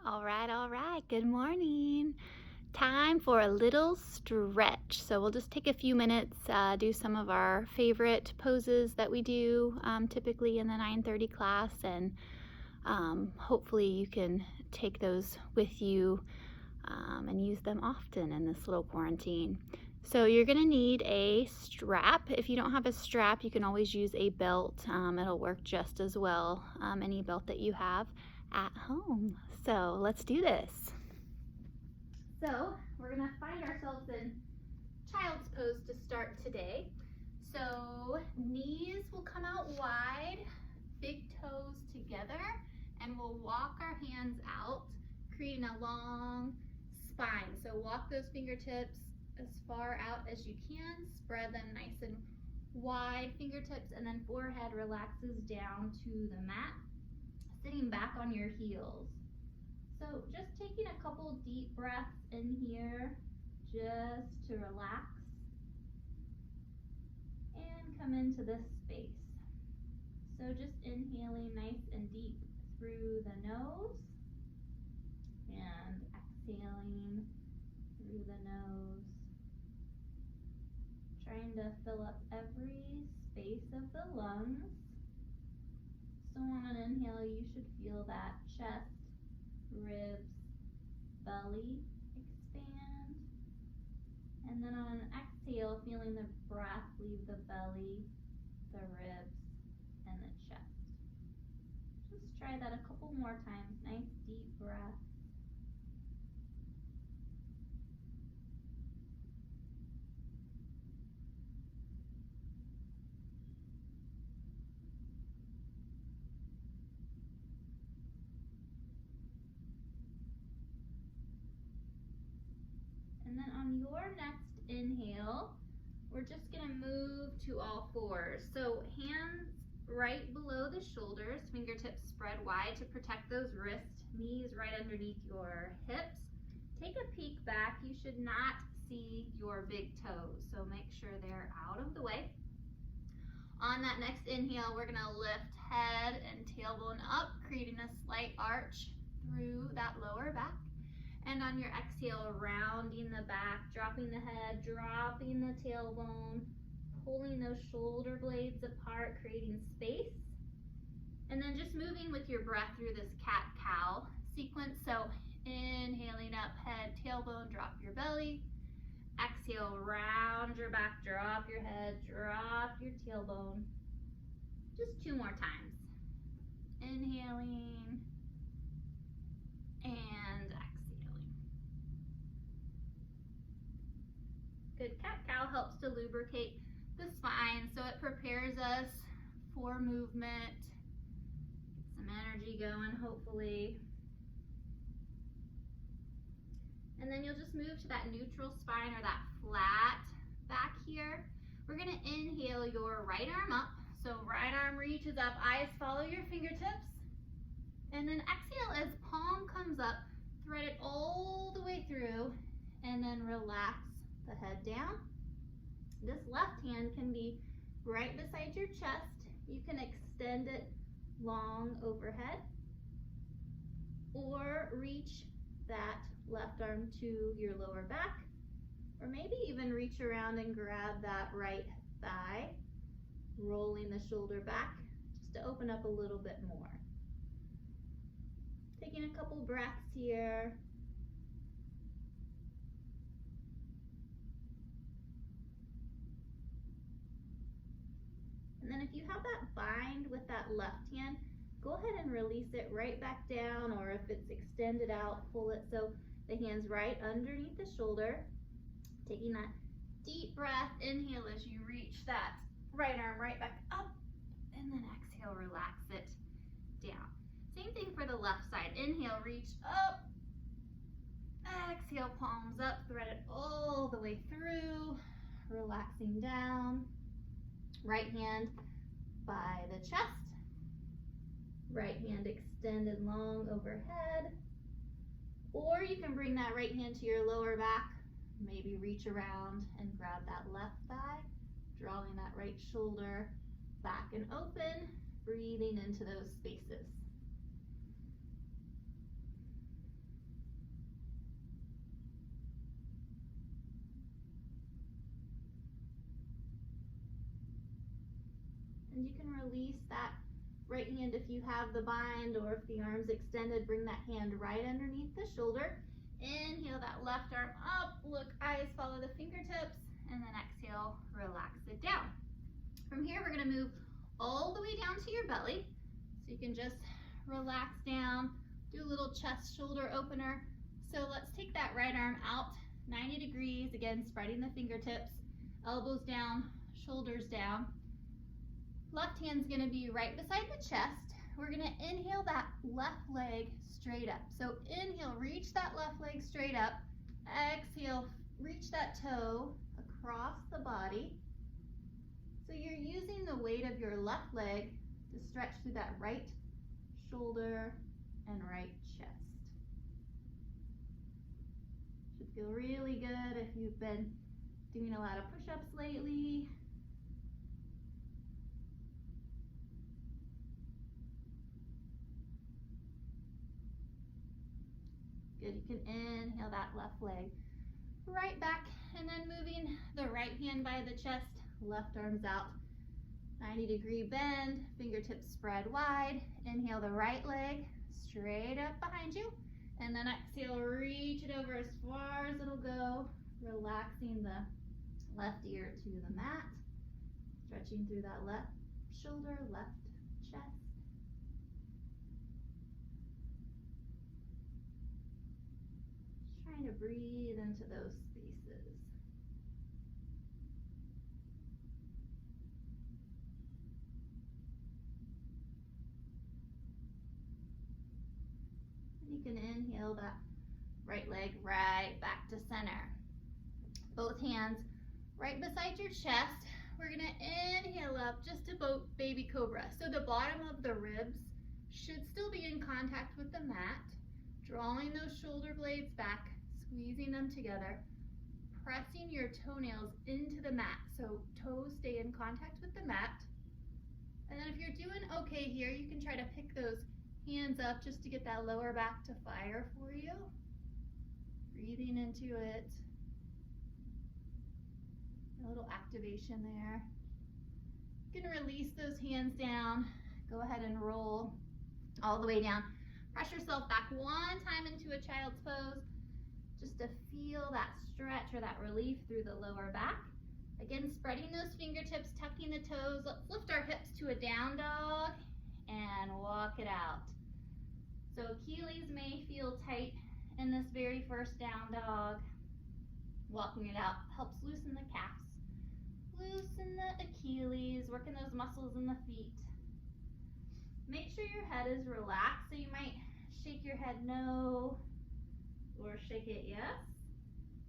All right. Good morning. Time for a little stretch. So we'll just take a few minutes, do some of our favorite poses that we do typically in the 9:30 class, and hopefully you can take those with you and use them often in this little quarantine. So you're going to need a strap. If you don't have a strap, you can always use a belt. It'll work just as well, any belt that you have at home. So let's do this. So we're going to find ourselves in child's pose to start today. So knees will come out wide, big toes together, and we'll walk our hands out, creating a long spine. So walk those fingertips as far out as you can, spread them nice and wide fingertips, and then forehead relaxes down to the mat, sitting back on your heels. So just taking a couple deep breaths in here just to relax and come into this space. So just inhaling nice and deep through the nose and exhaling through the nose, trying to fill up every space of the lungs. So on an inhale, you should feel that chest, ribs, belly expand. And then on an exhale, feeling the breath leave the belly, the ribs, and the chest. Just try that a couple more times. Nice deep breath. And then on your next inhale, we're just going to move to all fours. So hands right below the shoulders, fingertips spread wide to protect those wrists, knees right underneath your hips. Take a peek back. You should not see your big toes, so make sure they're out of the way. On that next inhale, we're going to lift head and tailbone up, creating a slight arch through that lower back. And on your exhale, rounding the back, dropping the head, dropping the tailbone, pulling those shoulder blades apart, creating space. And then just moving with your breath through this cat-cow sequence. So inhaling up, head, tailbone, drop your belly. Exhale, round your back, drop your head, drop your tailbone. Just 2 more times. Inhaling and exhaling. Good. Cat-cow helps to lubricate the spine, so it prepares us for movement. Get some energy going, hopefully. And then you'll just move to that neutral spine or that flat back here. We're going to inhale your right arm up. So right arm reaches up, eyes follow your fingertips. And then exhale as palm comes up, thread it all the way through, and then relax the head down. This left hand can be right beside your chest. You can extend it long overhead or reach that left arm to your lower back, or maybe even reach around and grab that right thigh, rolling the shoulder back just to open up a little bit more. Taking a couple breaths here. And then if you have that bind with that left hand, go ahead and release it right back down, or if it's extended out, pull it so the hand's right underneath the shoulder. Taking that deep breath, inhale as you reach that right arm right back up, and then exhale, relax it down. Same thing for the left side. Inhale, reach up, exhale, palms up, thread it all the way through, relaxing down. Right hand by the chest, right hand extended long overhead, or you can bring that right hand to your lower back, maybe reach around and grab that left thigh, drawing that right shoulder back and open, breathing into those spaces. And you can release that right hand if you have the bind, or if the arm's extended, bring that hand right underneath the shoulder. Inhale that left arm up, look, eyes follow the fingertips, and then exhale, relax it down. From here, we're gonna move all the way down to your belly. So you can just relax down, do a little chest shoulder opener. So let's take that right arm out, 90 degrees, again, spreading the fingertips, elbows down, shoulders down. Left hand's gonna be right beside the chest. We're gonna inhale that left leg straight up. So inhale, reach that left leg straight up. Exhale, reach that toe across the body. So you're using the weight of your left leg to stretch through that right shoulder and right chest. Should feel really good if you've been doing a lot of push-ups lately. Good, you can inhale that left leg right back, and then moving the right hand by the chest, left arm's out, 90-degree bend, fingertips spread wide. Inhale the right leg straight up behind you, and then exhale, reach it over as far as it'll go, relaxing the left ear to the mat, stretching through that left shoulder, left chest. Trying to breathe into those spaces. And you can inhale that right leg right back to center. Both hands right beside your chest. We're gonna inhale up just about baby cobra. So the bottom of the ribs should still be in contact with the mat. Drawing those shoulder blades back, squeezing them together, pressing your toenails into the mat, so toes stay in contact with the mat. And then if you're doing okay here, you can try to pick those hands up just to get that lower back to fire for you. Breathing into it. A little activation there. You can release those hands down. Go ahead and roll all the way down. Press yourself back one time into a child's pose, just to feel that stretch or that relief through the lower back. Again, spreading those fingertips, tucking the toes. Let's lift our hips to a down dog and walk it out. So Achilles may feel tight in this very first down dog. Walking it out helps loosen the calves, loosen the Achilles, working those muscles in the feet. Make sure your head is relaxed, so you might shake your head no, or shake it yes,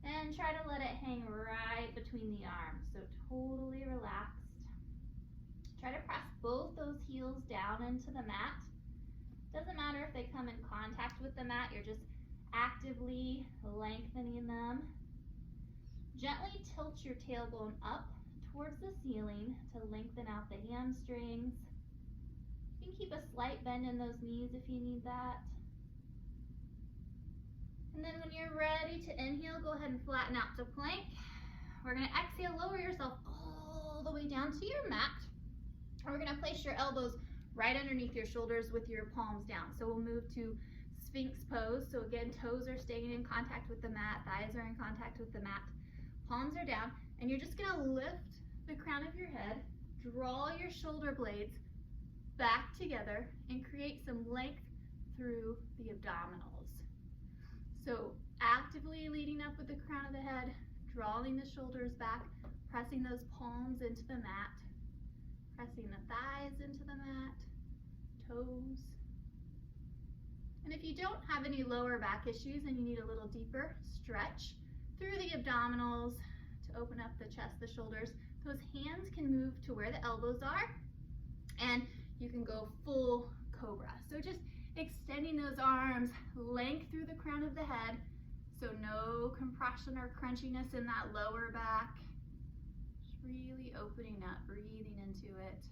and try to let it hang right between the arms, so totally relaxed. Try to press both those heels down into the mat. Doesn't matter if they come in contact with the mat, you're just actively lengthening them. Gently tilt your tailbone up towards the ceiling to lengthen out the hamstrings. You can keep a slight bend in those knees if you need that. And then when you're ready to inhale, go ahead and flatten out to plank. We're gonna exhale, lower yourself all the way down to your mat. And we're gonna place your elbows right underneath your shoulders with your palms down. So we'll move to Sphinx pose. So again, toes are staying in contact with the mat, thighs are in contact with the mat, palms are down, and you're just gonna lift the crown of your head, draw your shoulder blades back together, and create some length through the abdominals. So actively leading up with the crown of the head, drawing the shoulders back, pressing those palms into the mat, pressing the thighs into the mat, toes. And if you don't have any lower back issues and you need a little deeper stretch through the abdominals to open up the chest, the shoulders, those hands can move to where the elbows are, and you can go full cobra. So just extending those arms, length through the crown of the head, so no compression or crunchiness in that lower back. Just really opening up, breathing into it.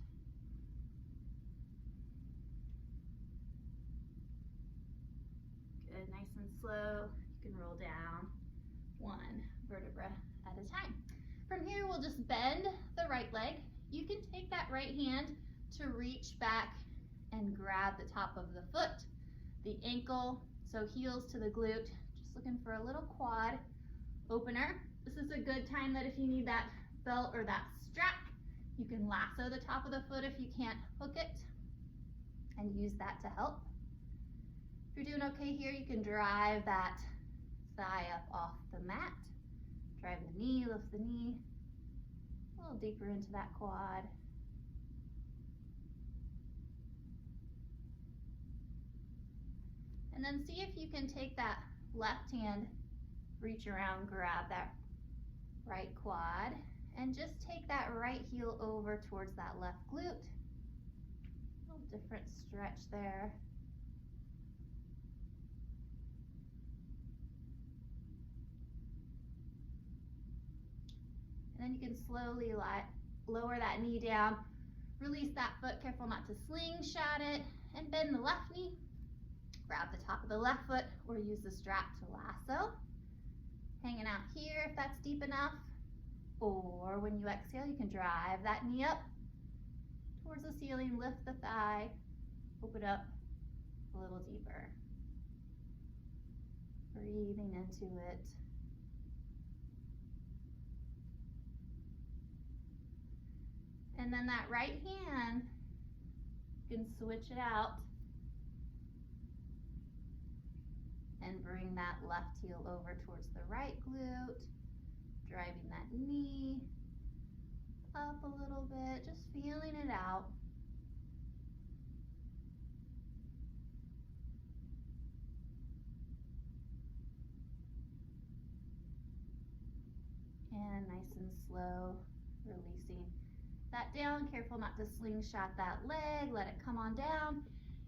Good, nice and slow. You can roll down one vertebra at a time. From here, we'll just bend the right leg. You can take that right hand, to reach back and grab the top of the foot, the ankle, so heels to the glute. Just looking for a little quad opener. This is a good time that if you need that belt or that strap, you can lasso the top of the foot if you can't hook it and use that to help. If you're doing okay here, you can drive that thigh up off the mat. Drive the knee, lift the knee, a little deeper into that quad. And then see if you can take that left hand, reach around, grab that right quad, and just take that right heel over towards that left glute. A little different stretch there. And then you can slowly lower that knee down, release that foot, careful not to slingshot it, and bend the left knee. Grab the top of the left foot or use the strap to lasso. Hanging out here if that's deep enough. Or when you exhale, you can drive that knee up towards the ceiling, lift the thigh, open up a little deeper. Breathing into it. And then that right hand, you can switch it out and bring that left heel over towards the right glute, driving that knee up a little bit, just feeling it out. And nice and slow, releasing that down. Careful not to slingshot that leg, let it come on down.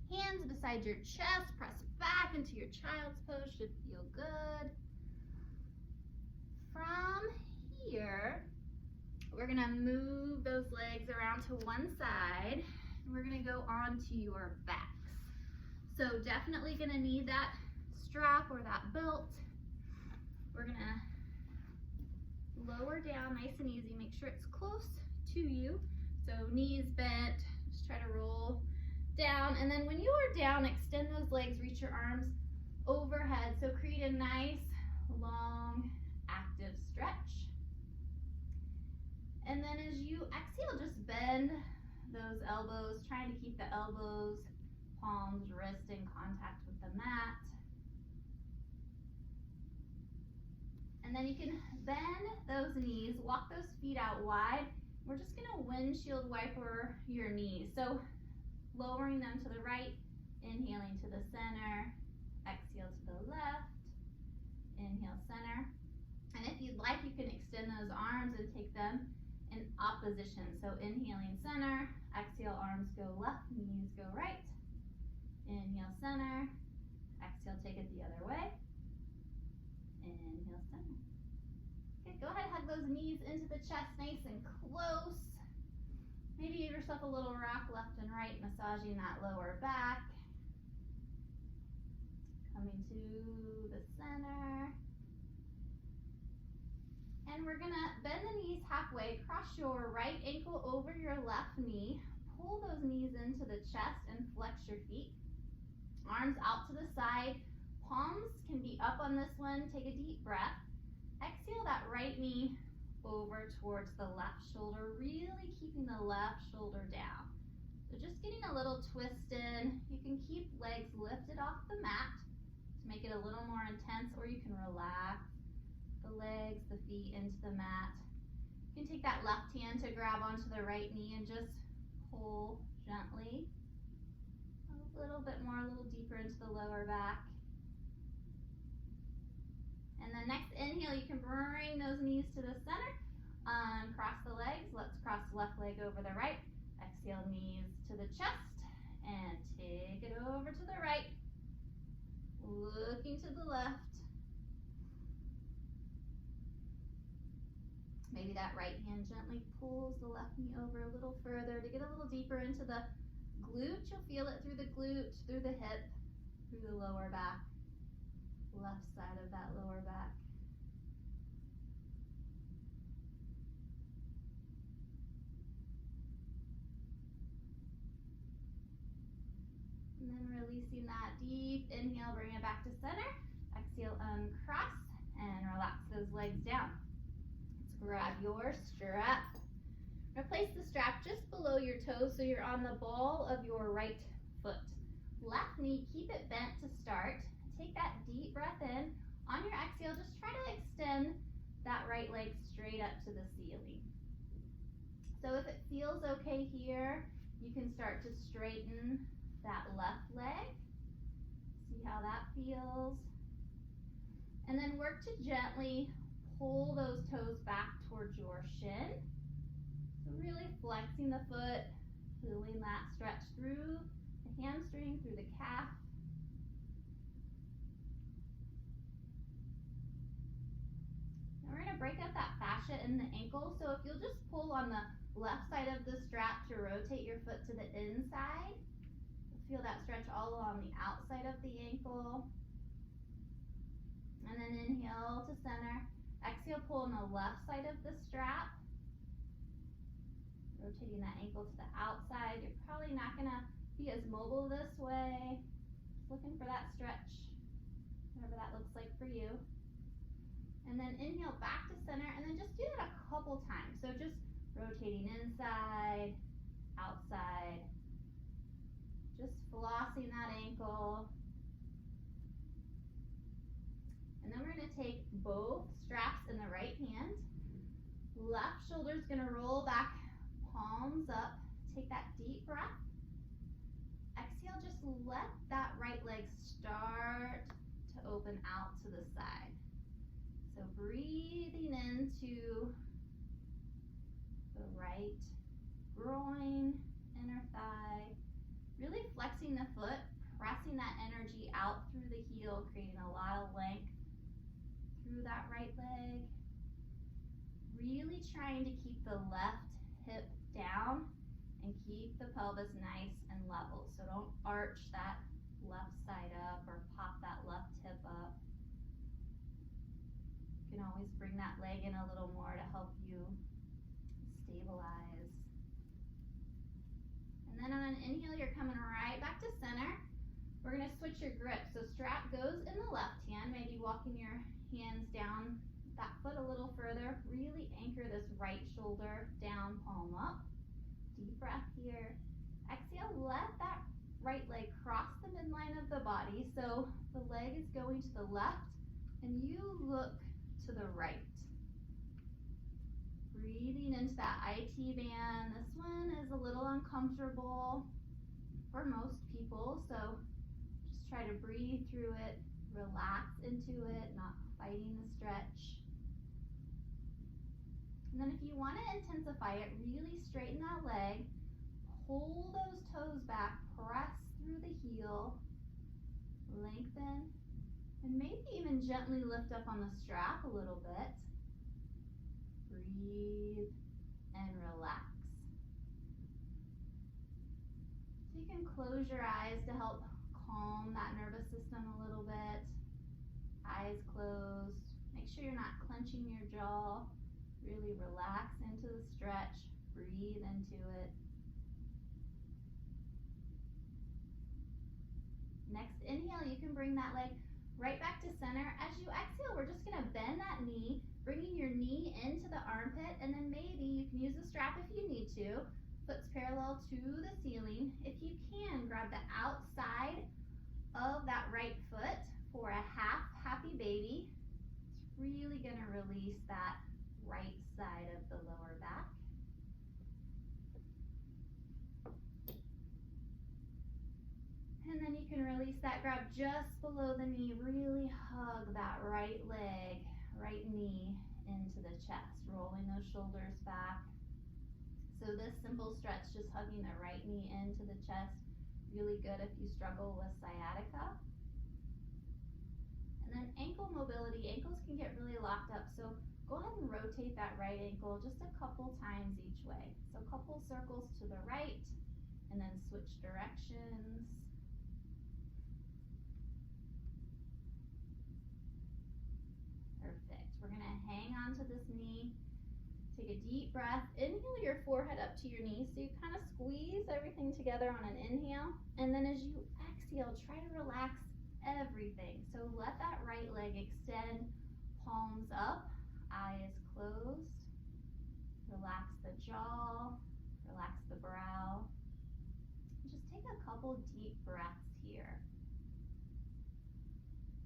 Hands beside your chest, press back into your child's pose, should feel good. From here, we're gonna move those legs around to one side, and we're gonna go onto your backs. So definitely gonna need that strap or that belt. We're gonna lower down nice and easy, make sure it's close to you. So knees bent, just try to roll down, and then when you are down, extend those legs, reach your arms overhead. So create a nice, long, active stretch. And then as you exhale, just bend those elbows, trying to keep the elbows, palms, wrist in contact with the mat. And then you can bend those knees, walk those feet out wide. We're just gonna windshield wiper your knees. So lowering them to the right, inhaling to the center, exhale to the left, inhale center. And if you'd like, you can extend those arms and take them in opposition. So inhaling center, exhale, arms go left, knees go right. Inhale center, exhale, take it the other way. Inhale center. Okay, go ahead, hug those knees into the chest, nice and close. Maybe give yourself a little rock left and right, massaging that lower back. Coming to the center. And we're gonna bend the knees halfway, cross your right ankle over your left knee, pull those knees into the chest and flex your feet. Arms out to the side, palms can be up on this one, take a deep breath. Exhale that right knee over towards the left shoulder, really keeping the left shoulder down. So just getting a little twist in. You can keep legs lifted off the mat to make it a little more intense, or you can relax the legs, the feet into the mat. You can take that left hand to grab onto the right knee and just pull gently. A little bit more, a little deeper into the lower back. And then next inhale, you can bring those knees to the center. Cross the legs. Let's cross the left leg over the right. Exhale, knees to the chest. And take it over to the right. Looking to the left. Maybe that right hand gently pulls the left knee over a little further to get a little deeper into the glute. You'll feel it through the glute, through the hip, through the lower back, left side of that lower back. deep inhale, bring it back to center. Exhale, uncross and relax those legs down. Let's grab your strap. Place the strap just below your toes so you're on the ball of your right foot. Left knee, keep it bent to start. Take that deep breath in. On your exhale, just try to extend that right leg straight up to the ceiling. So if it feels okay here, you can start to straighten that left leg. See how that feels. And then work to gently pull those toes back towards your shin. So really flexing the foot, feeling that stretch through the hamstring, through the calf. Now we're going to break up that fascia in the ankle. So if you'll just pull on the left side of the strap to rotate your foot to the inside, feel that stretch all along the outside of the ankle. And then inhale to center. Exhale, pull on the left side of the strap. Rotating that ankle to the outside. You're probably not going to be as mobile this way. Just looking for that stretch, whatever that looks like for you. And then inhale back to center, and then just do that a couple times. So just rotating inside, outside. Just flossing that ankle. And then we're going to take both straps in the right hand. Left shoulder's going to roll back, palms up. Take that deep breath. Exhale, just let that right leg start to open out to the side. So breathing into the right groin, inner thigh. Really flexing the foot, pressing that energy out through the heel, creating a lot of length through that right leg. Really trying to keep the left hip down and keep the pelvis nice and level. So don't arch that left side up or pop that left hip up. You can always bring that leg in a little more to help you stabilize. And then on an inhale, you're coming right back to center. We're going to switch your grip. So strap goes in the left hand, maybe walking your hands down that foot a little further. Really anchor this right shoulder down, palm up. Deep breath here. Exhale, let that right leg cross the midline of the body. So the leg is going to the left and you look to the right. Breathing into that IT band. This one is a little uncomfortable for most people, so just try to breathe through it, relax into it, not fighting the stretch. And then if you want to intensify it, really straighten that leg, pull those toes back, press through the heel, lengthen, and maybe even gently lift up on the strap a little bit. Breathe and relax. So you can close your eyes to help calm that nervous system a little bit. Eyes closed. Make sure you're not clenching your jaw. Really relax into the stretch. Breathe into it. Next inhale, you can bring that leg right back to center. As you exhale, we're just going to bend that knee, bringing your knee into the armpit, and then maybe you can use the strap if you need to. Foot's parallel to the ceiling. If you can, grab the outside of that right foot for a half happy baby. It's really going to release that right side of the lower back. And then you can release that, grab just below the knee, really hug that right leg, right knee into the chest, rolling those shoulders back. So this simple stretch, just hugging the right knee into the chest, really good if you struggle with sciatica. And then ankle mobility, ankles can get really locked up, so go ahead and rotate that right ankle just a couple times each way. So a couple circles to the right, and then switch directions. Perfect. We're going to hang on to this knee. Take a deep breath. Inhale your forehead up to your knees. So you kind of squeeze everything together on an inhale. And then as you exhale, try to relax everything. So let that right leg extend, palms up, eyes closed. Relax the jaw, relax the brow. Just take a couple deep breaths here.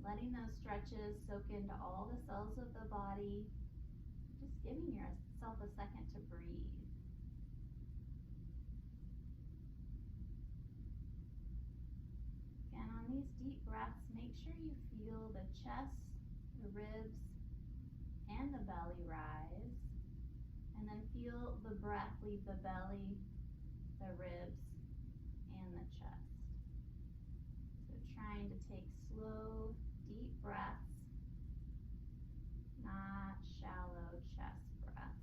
Letting those stretches soak into all the cells of the body. Just giving yourself a second to breathe. Again, on these deep breaths, make sure you feel the chest, the ribs, and the belly rise. And then feel the breath leave the belly, the ribs, and the chest. So trying to take slow, deep breaths, not shallow chest breaths.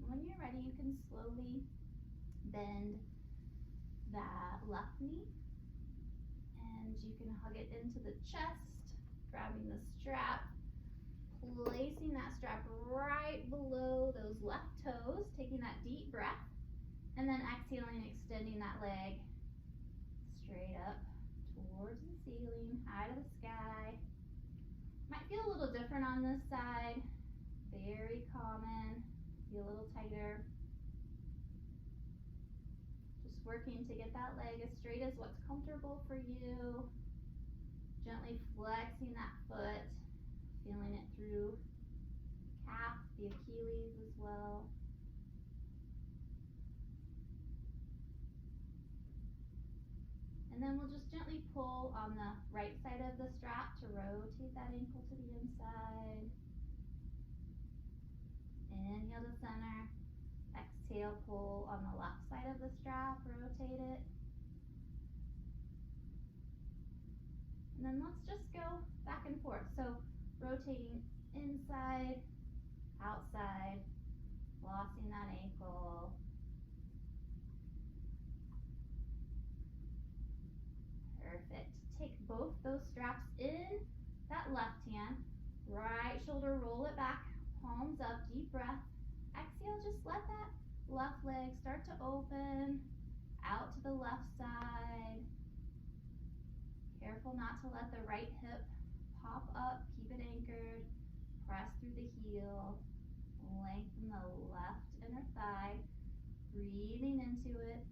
When you're ready, you can slowly bend that left knee. And you can hug it into the chest, grabbing the strap, placing that strap right below those left toes, taking that deep breath, and then exhaling, extending that leg straight up towards the ceiling, high to the sky. Might feel a little different on this side, very common, be a little tighter. Working to get that leg as straight as what's comfortable for you. Gently flexing that foot, feeling it through the calf, the Achilles as well. And then we'll just gently pull on the right side of the strap to rotate that ankle to the inside. Inhale to center. Exhale, pull on the left side of the strap, rotate it. And then let's just go back and forth. So rotating inside, outside, flossing that ankle. Perfect. Take both those straps in that left hand, right shoulder, roll it back, palms up, deep breath. Exhale, just let that left leg start to open out to the left side. Careful not to let the right hip pop up, keep it anchored. Press through the heel, lengthen the left inner thigh, breathing into it.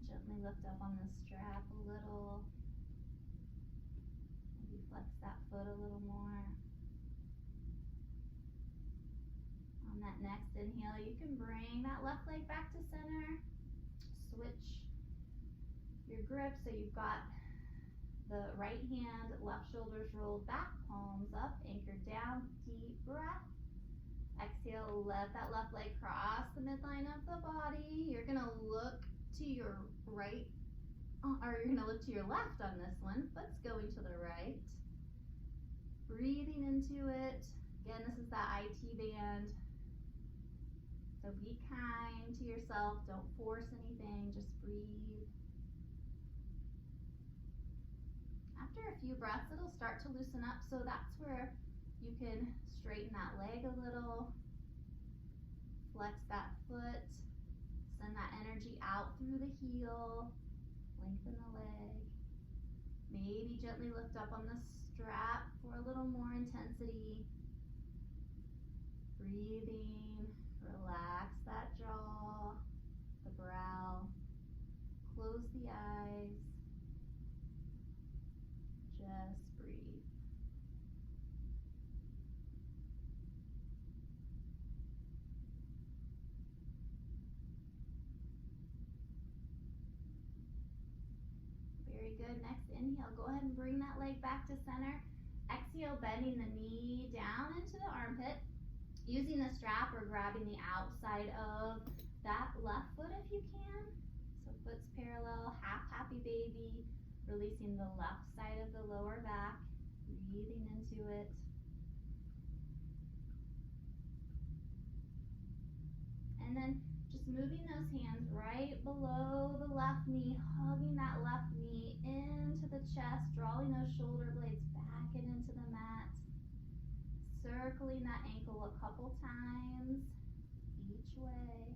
Gently lift up on the strap a little. Maybe flex that foot a little more. On that next inhale, you can bring that left leg back to center. Switch your grip so you've got the right hand, left shoulders rolled back, palms up, anchored down, deep breath. Exhale, let that left leg cross the midline of the body. You're gonna look to your right, or you're gonna look to your left on this one. Foot's going to the right. Breathing into it. Again, this is that IT band. So be kind to yourself. Don't force anything. Just breathe. After a few breaths, it'll start to loosen up. So that's where you can straighten that leg a little. Flex that foot. Send that energy out through the heel, lengthen the leg. Maybe gently lift up on the strap for a little more intensity. Breathing, relax that jaw, the brow, close the eyes. Just breathe. Very good. Next inhale, go ahead and bring that leg back to center. Exhale, bending the knee down into the armpit. Using the strap or grabbing the outside of that left foot if you can. So foot's parallel, half happy baby. Releasing the left side of the lower back. Breathing into it. And then just moving those hands right below the left knee, hugging that left knee into the chest, drawing those shoulder blades back and into the mat. Circling that ankle a couple times each way.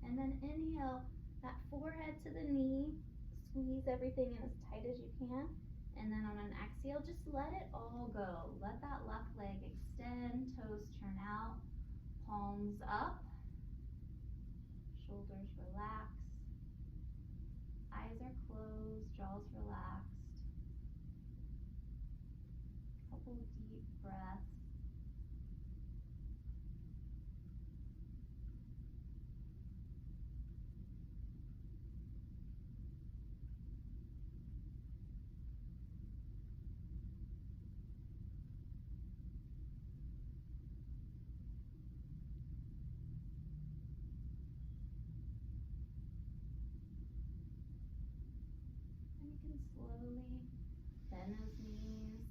And then inhale that forehead to the knee, squeeze everything in as tight as you can. And then on an exhale, just let it all go. Let that left leg extend, toes turn out, palms up, shoulders relax, eyes are closed, jaws relaxed. Couple deep breaths. Slowly bend those knees,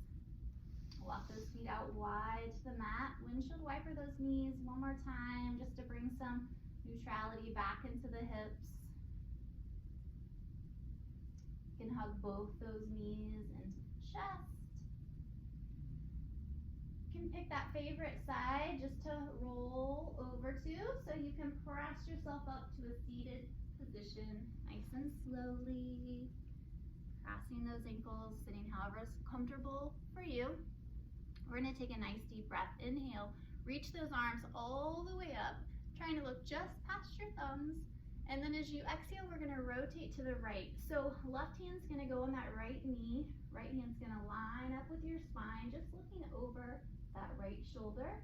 walk those feet out wide to the mat, windshield wiper those knees one more time just to bring some neutrality back into the hips. You can hug both those knees into the chest. You can pick that favorite side just to roll over to, so you can press yourself up to a seated position nice and slowly. Crossing those ankles, sitting however is comfortable for you. We're going to take a nice deep breath. Inhale, reach those arms all the way up, trying to look just past your thumbs. And then as you exhale, we're going to rotate to the right. So left hand's going to go on that right knee. Right hand's going to line up with your spine, just looking over that right shoulder.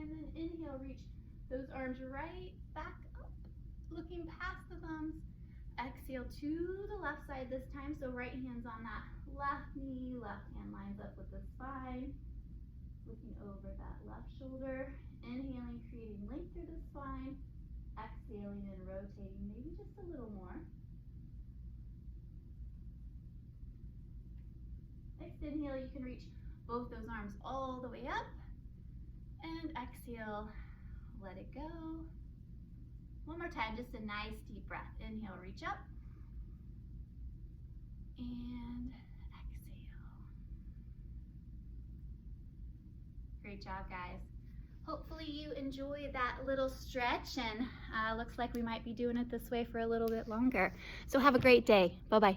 And then inhale, reach those arms right back up, looking past the thumbs. Exhale to the left side this time, so right hand's on that left knee, left hand lines up with the spine, looking over that left shoulder, inhaling, creating length through the spine, exhaling and rotating, maybe just a little more. Next inhale, you can reach both those arms all the way up, and exhale, let it go. One more time, just a nice deep breath. Inhale, reach up. And exhale. Great job, guys. Hopefully you enjoyed that little stretch, and looks like we might be doing it this way for a little bit longer. So have a great day. Bye-bye.